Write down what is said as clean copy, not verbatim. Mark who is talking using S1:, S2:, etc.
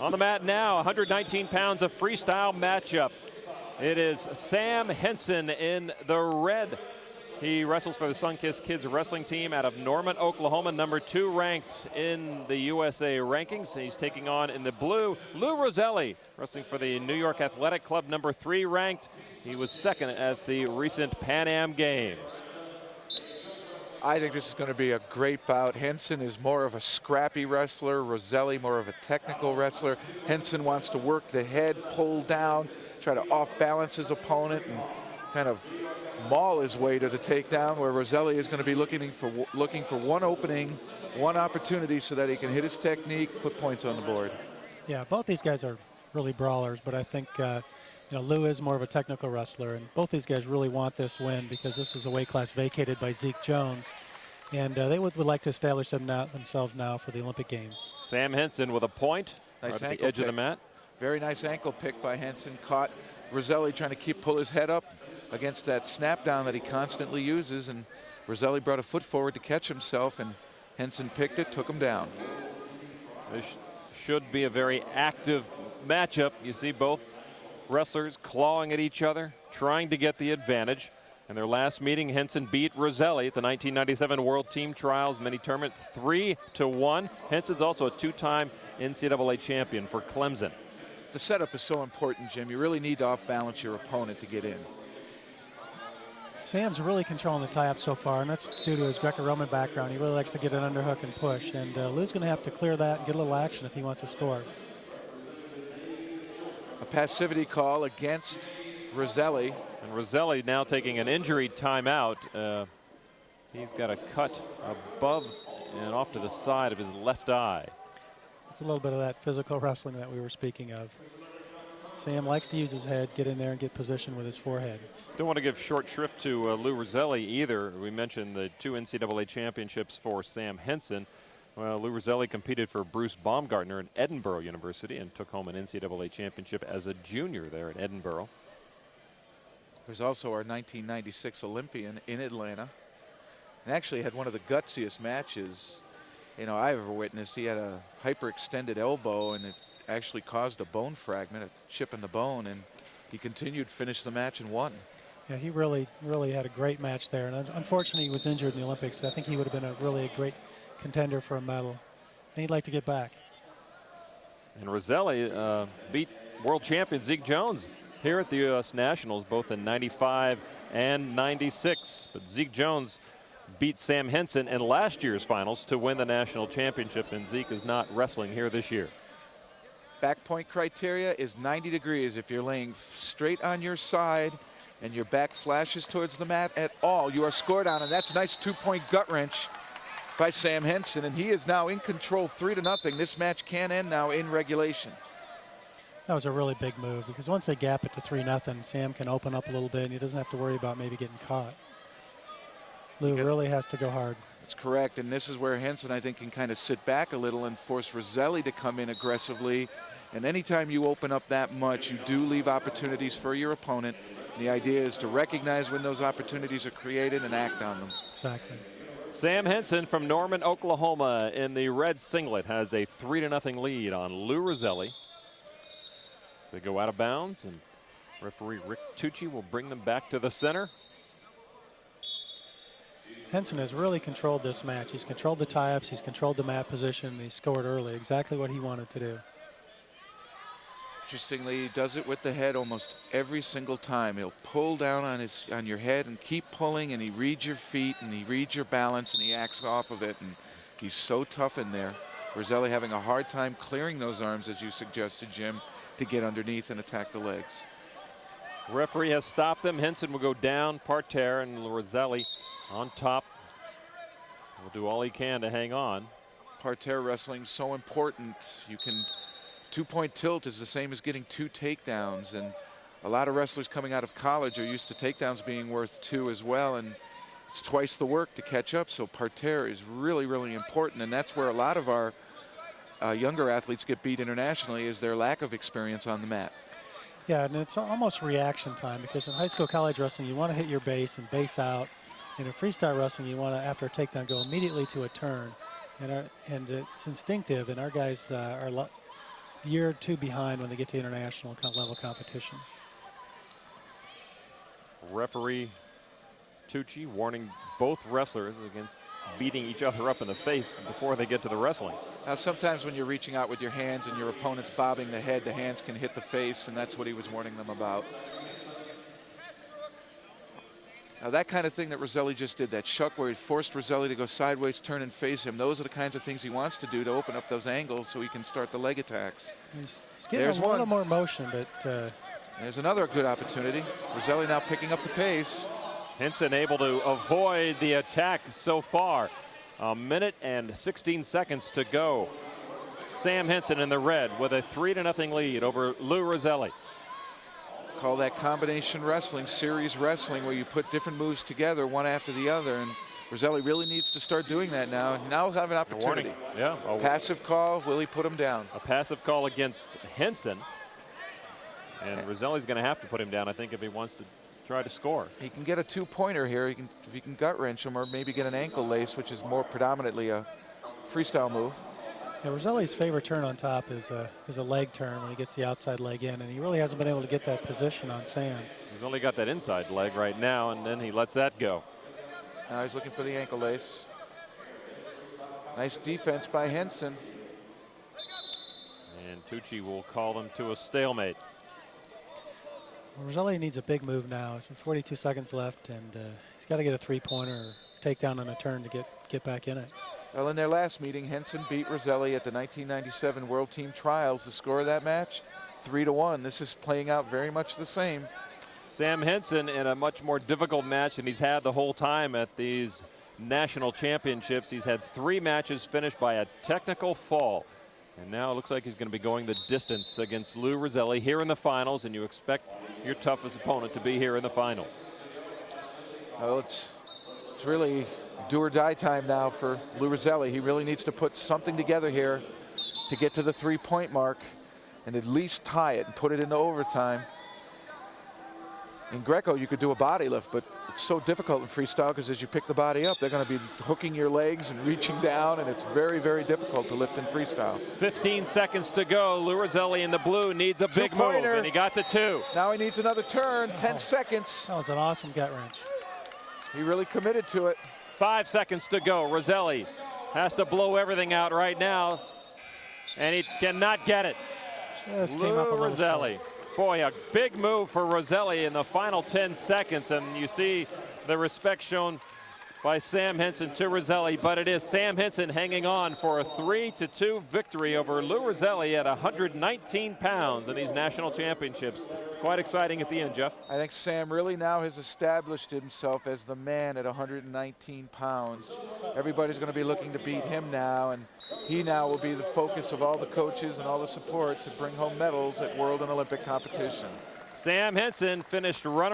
S1: On the mat now, 119 pounds of freestyle matchup. It is Sam Henson in the red. He wrestles for the Sunkist Kids wrestling team out of Norman, Oklahoma, #2 ranked in the USA rankings. He's taking on in the blue, Lou Rosselli, wrestling for the New York Athletic Club, #3 ranked. He was second at the recent Pan Am Games.
S2: I think this is going to be a great bout. Henson is more of a scrappy wrestler, Rosselli more of a technical wrestler. Henson wants to work the head, pull down, try to off-balance his opponent and kind of maul his way to the takedown, where Rosselli is going to be looking for one opening, one opportunity so that he can hit his technique, put points on the board.
S3: Yeah, both these guys are really brawlers, but I think Lou is more of a technical wrestler, and both these guys really want this win because this is a weight class vacated by Zeke Jones, and they would like to establish themselves now for the Olympic Games.
S1: Sam Henson with a point
S2: nice
S1: right at the edge of the mat.
S2: Very nice ankle pick by Henson. Caught Rosselli trying to pull his head up against that snap down that he constantly uses, and Rosselli brought a foot forward to catch himself, and Henson picked it, took him down.
S1: This should be a very active matchup. You see both wrestlers clawing at each other, trying to get the advantage. In their last meeting, Henson beat Rosselli at the 1997 World Team Trials Mini Tournament 3-1. Henson's also a two-time NCAA champion for Clemson.
S2: The setup is so important, Jim. You really need to off-balance your opponent to get in.
S3: Sam's really controlling the tie-up so far, and that's due to his Greco-Roman background. He really likes to get an underhook and push, and Lou's going to have to clear that and get a little action if he wants to score.
S2: A passivity call against Rosselli.
S1: And Rosselli now taking an injury timeout. He's got a cut above and off to the side of his left eye.
S3: It's a little bit of that physical wrestling that we were speaking of. Sam likes to use his head, get in there and get position with his forehead.
S1: Don't want to give short shrift to Lou Rosselli either. We mentioned the 2 NCAA championships for Sam Henson. Well, Lou Rosselli competed for Bruce Baumgartner at Edinburgh University and took home an NCAA championship as a junior there at Edinburgh.
S2: There's also our 1996 Olympian in Atlanta, and actually had one of the gutsiest matches I've ever witnessed. He had a hyperextended elbow, and it actually caused a bone fragment, a chip in the bone, and he continued, finished the match, and won.
S3: Yeah, he really had a great match there, and unfortunately he was injured in the Olympics. I think he would have been a great contender for a medal, and he'd like to get back.
S1: And Rosselli beat world champion Zeke Jones here at the U.S. Nationals, both in '95 and '96. But Zeke Jones beat Sam Henson in last year's finals to win the national championship, and Zeke is not wrestling here this year.
S2: Back point criteria is 90 degrees. If you're laying straight on your side and your back flashes towards the mat at all, you are scored on, and that's a nice 2-point gut wrench by Sam Henson, and he is now in control 3-0. This match can end now in regulation.
S3: That was a really big move because once they gap it to 3-0, Sam can open up a little bit and he doesn't have to worry about maybe getting caught. Lou really has to go hard.
S2: That's correct, and this is where Henson, I think, can kind of sit back a little and force Rosselli to come in aggressively. And anytime you open up that much, you do leave opportunities for your opponent. The idea is to recognize when those opportunities are created and act on them.
S3: Exactly.
S1: Sam Henson from Norman, Oklahoma in the red singlet has a 3-0 lead on Lou Rosselli. They go out of bounds, and referee Rick Tucci will bring them back to the center.
S3: Henson has really controlled this match. He's controlled the tie-ups, he's controlled the mat position, and he scored early, exactly what he wanted to do.
S2: Interestingly, he does it with the head almost every single time. He'll pull down on your head and keep pulling, and he reads your feet, and he reads your balance, and he acts off of it, and he's so tough in there. Rosselli having a hard time clearing those arms, as you suggested, Jim, to get underneath and attack the legs.
S1: Referee has stopped them. Henson will go down parterre, and Rosselli on top will do all he can to hang on.
S2: Parterre wrestling so important. You can 2-point tilt is the same as getting 2 takedowns, and a lot of wrestlers coming out of college are used to takedowns being worth 2 as well, and it's twice the work to catch up. So parterre is really important, and that's where a lot of our younger athletes get beat internationally, is their lack of experience on the mat.
S3: Yeah, and it's almost reaction time, because in high school college wrestling you want to hit your base and base out. In freestyle wrestling you want to, after a takedown, go immediately to a turn, and it's instinctive, and our guys are year or two behind when they get to international level competition.
S1: Referee Tucci warning both wrestlers against beating each other up in the face before they get to the wrestling.
S2: Now, sometimes when you're reaching out with your hands and your opponent's bobbing the head, the hands can hit the face, and that's what he was warning them about. Now, that kind of thing that Rosselli just did, that shuck where he forced Rosselli to go sideways, turn and face him, those are the kinds of things he wants to do to open up those angles so he can start the leg attacks.
S3: He's getting a little more motion, but...
S2: There's another good opportunity. Rosselli now picking up the pace.
S1: Henson able to avoid the attack so far. 1 minute and 16 seconds to go. Sam Henson in the red with a 3-0 lead over Lou Rosselli.
S2: Call that combination wrestling, series wrestling, where you put different moves together one after the other, and Rosselli really needs to start doing that now. Now he'll have an opportunity.
S1: Yeah.
S2: Passive call, will he put him down?
S1: A passive call against Henson. And Rosselli's going to have to put him down, I think, if he wants to try to score.
S2: He can get a 2-pointer here. If he can gut wrench him, or maybe get an ankle lace, which is more predominantly a freestyle move.
S3: Yeah, Rosselli's favorite turn on top is a leg turn when he gets the outside leg in, and he really hasn't been able to get that position on Sam.
S1: He's only got that inside leg right now, and then he lets that go.
S2: Now he's looking for the ankle lace. Nice defense by Henson.
S1: And Tucci will call them to a stalemate.
S3: Well, Rosselli needs a big move now. It's 42 seconds left, and he's got to get a 3-pointer or takedown on a turn to get back in it.
S2: Well, in their last meeting, Henson beat Rosselli at the 1997 World Team Trials. The score of that match, 3-1. This is playing out very much the same.
S1: Sam Henson in a much more difficult match than he's had the whole time at these national championships. He's had 3 matches finished by a technical fall. And now it looks like he's going to be going the distance against Lou Rosselli here in the finals, and you expect your toughest opponent to be here in the finals.
S2: Well, it's really do or die time now for Lou Rosselli. He really needs to put something together here to get to the 3-point mark and at least tie it and put it into overtime. In Greco, you could do a body lift, but it's so difficult in freestyle because as you pick the body up, they're going to be hooking your legs and reaching down, and it's very, very difficult to lift in freestyle.
S1: 15 seconds to go. Lou Rosselli in the blue needs a big move, and he got the 2.
S2: Now he needs another turn, 10 seconds.
S3: That was an awesome gut wrench.
S2: He really committed to it.
S1: 5 seconds to go. Rosselli has to blow everything out right now, and he cannot get it.
S3: Just came up a little
S1: Rosselli.
S3: short.
S1: Boy, a big move for Rosselli in the final 10 seconds, and you see the respect shown by Sam Henson to Rosselli, but it is Sam Henson hanging on for a 3-2 victory over Lou Rosselli at 119 pounds in these national championships. Quite exciting at the end, Jeff.
S2: I think Sam really now has established himself as the man at 119 pounds. Everybody's going to be looking to beat him now, and he now will be the focus of all the coaches and all the support to bring home medals at world and Olympic competition.
S1: Sam Henson finished runner